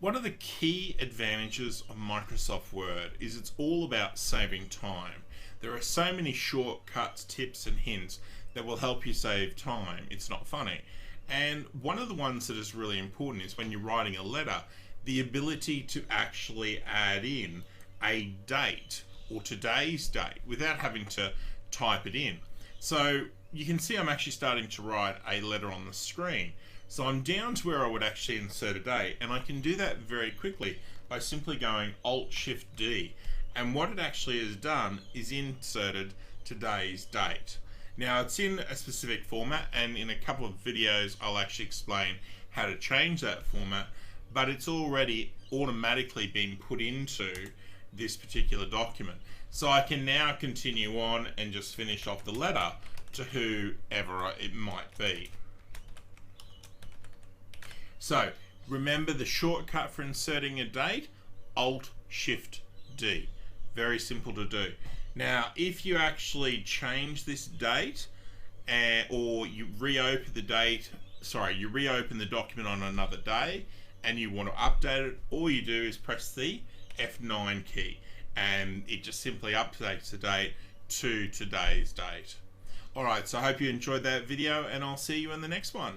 One of the key advantages of Microsoft Word is it's all about saving time. There are so many shortcuts, tips and hints that will help you save time. It's not funny. And one of the ones that is really important is when you're writing a letter, the ability to actually add in a date or today's date without having to type it in. So you can see I'm actually starting to write a letter on the screen. So I'm down to where I would actually insert a date, and I can do that very quickly by simply going Alt-Shift-D. And what it actually has done is inserted today's date. Now it's in a specific format, and in a couple of videos I'll actually explain how to change that format, but it's already automatically been put into this particular document. So I can now continue on and just finish off the letter to whoever it might be. So remember the shortcut for inserting a date, Alt-Shift-D. Very simple to do. Now if you actually change this date or you reopen the document on another day and you want to update it, all you do is press the F9 key and it just simply updates the date to today's date. Alright, so I hope you enjoyed that video and I'll see you in the next one.